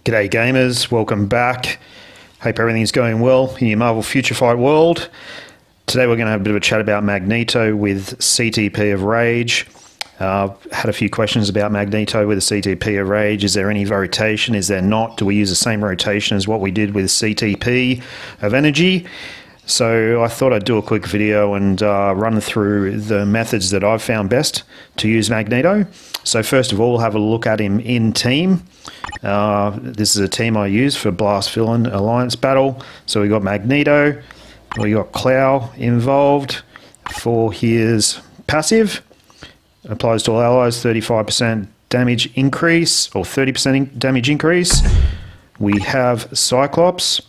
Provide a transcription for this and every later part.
G'day gamers, welcome back. Hope everything's going well in your Marvel Future Fight world. Today we're going to have a bit of a chat about Magneto with CTP of Rage. Had a few questions about Magneto with the CTP of Rage. Is there any rotation? Is there not? Do we use the same rotation as what we did with CTP of Energy? So I thought I'd do a quick video and run through the methods that I've found best to use Magneto. So first of all, we'll have a look at him in team. This is a team I use for Blast Villain Alliance Battle. So we got Magneto, we got Clow involved for his passive. Applies to all allies, 35% damage increase or 30% damage increase. We have Cyclops.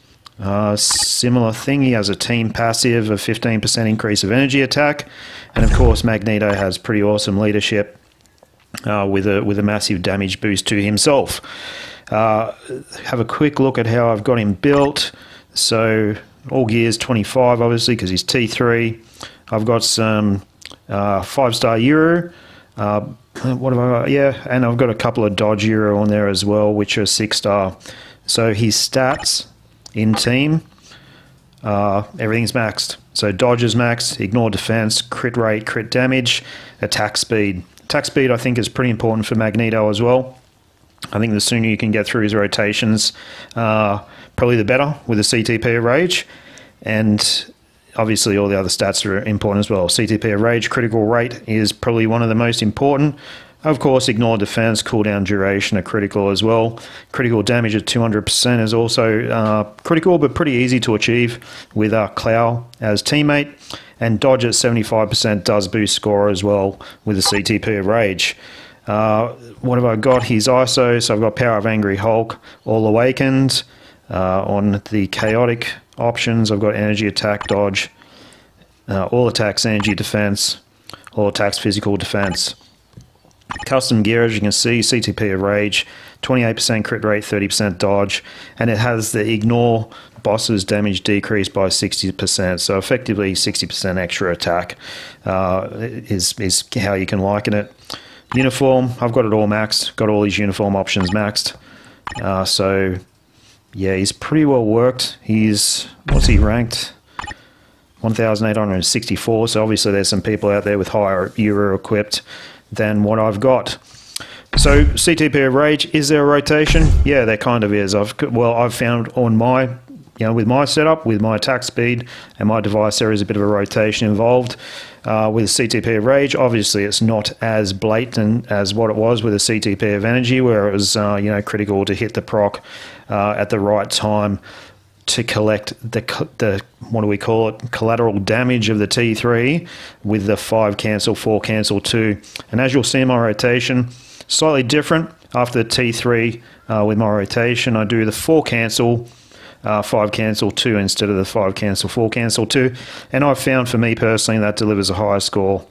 Similar thing, he has a team passive of 15% increase of energy attack, and of course Magneto has pretty awesome leadership with a massive damage boost to himself. Have a quick look at how I've got him built. So all gears 25 obviously because he's T3. I've got some 5-star Euro. What have I got? Yeah, and I've got a couple of Dodge Euro on there as well, which are 6-star. So his stats in team, everything's maxed. So dodge is maxed, ignore defense, crit rate, crit damage, attack speed. Attack speed I think is pretty important for Magneto as well. I think the sooner you can get through his rotations, probably the better with the CTP of Rage. And obviously all the other stats are important as well. CTP of Rage, critical rate is probably one of the most important. Of course, ignore defense, cooldown duration are critical as well. Critical damage at 200% is also critical, but pretty easy to achieve with Clow as teammate. And dodge at 75% does boost score as well with the CTP of Rage. What have I got? His ISO, so I've got Power of Angry Hulk, All Awakened. On the chaotic options, I've got energy attack, dodge, all attacks, energy defense, all attacks, physical defense. Custom gear, as you can see, CTP of Rage, 28% crit rate, 30% dodge, and it has the ignore bosses damage decreased by 60%. So effectively 60% extra attack is how you can liken it. Uniform, I've got it all maxed, got all these uniform options maxed. So yeah, he's pretty well worked. What's he ranked? 1,864, so obviously there's some people out there with higher Euro equipped than what I've got. So CTP of Rage, is there a rotation? Yeah, there kind of is. I've found on my, with my setup, with my attack speed and my device, there is a bit of a rotation involved. With CTP of Rage, obviously it's not as blatant as what it was with the CTP of Energy, where it was critical to hit the proc at the right time to collect the what do we call it, collateral damage of the T3 with the 5 cancel, 4 cancel, 2. And as you'll see in my rotation, slightly different after the T3 with my rotation. I do the 4 cancel, 5 cancel, 2 instead of the 5 cancel, 4 cancel, 2. And I've found for me personally that delivers a higher score.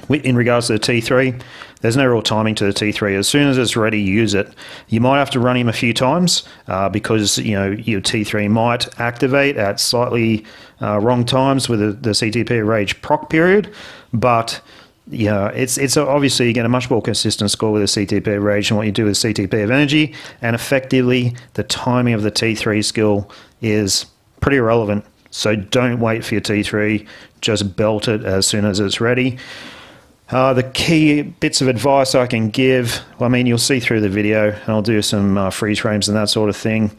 In regards to the T3, there's no real timing to the T3. As soon as it's ready, use it. You might have to run him a few times because your T3 might activate at slightly wrong times with the CTP Rage proc period. But it's obviously you get a much more consistent score with the CTP Rage than what you do with CTP of Energy. And effectively, the timing of the T3 skill is pretty irrelevant. So don't wait for your T3. Just belt it as soon as it's ready. The key bits of advice I can give, you'll see through the video, and I'll do some freeze frames and that sort of thing.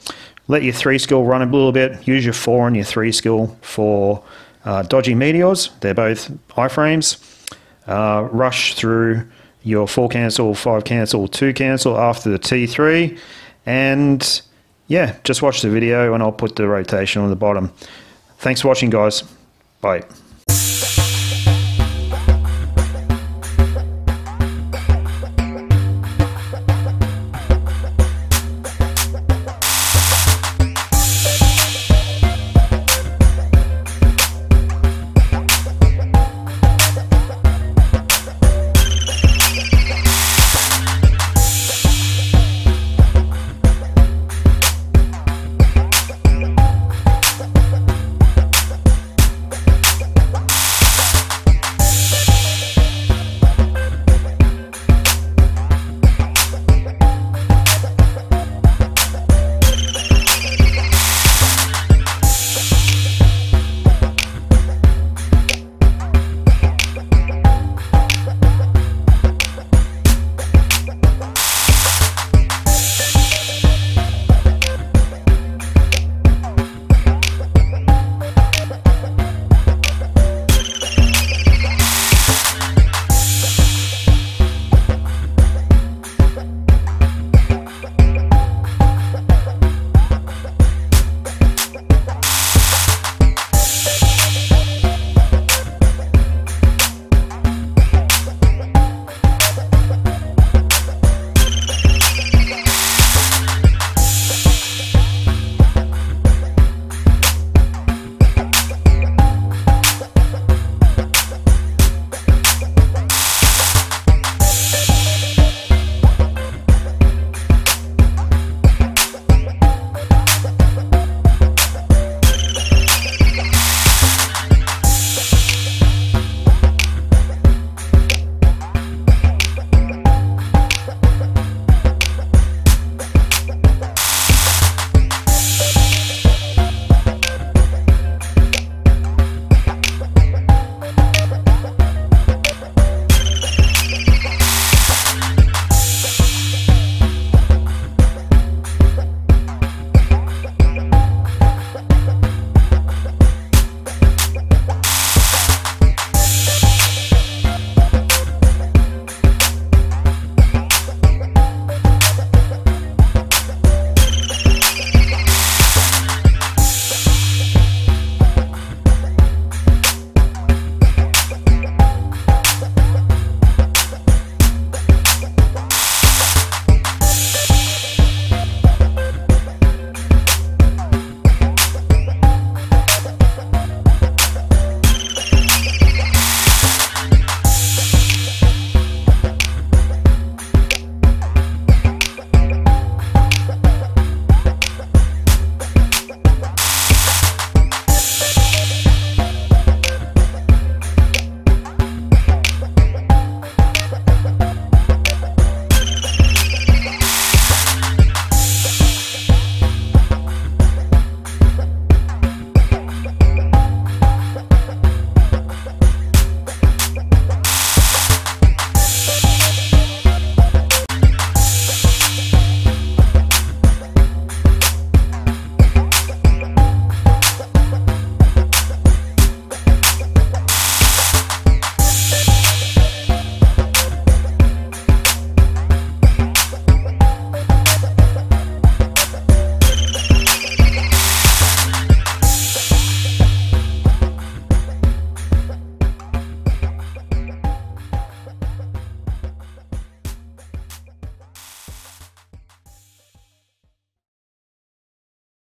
Let your 3 skill run a little bit. Use your 4 and your 3 skill for dodgy meteors. They're both iframes. Rush through your 4 cancel, 5 cancel, 2 cancel after the T3. And yeah, just watch the video and I'll put the rotation on the bottom. Thanks for watching, guys. Bye.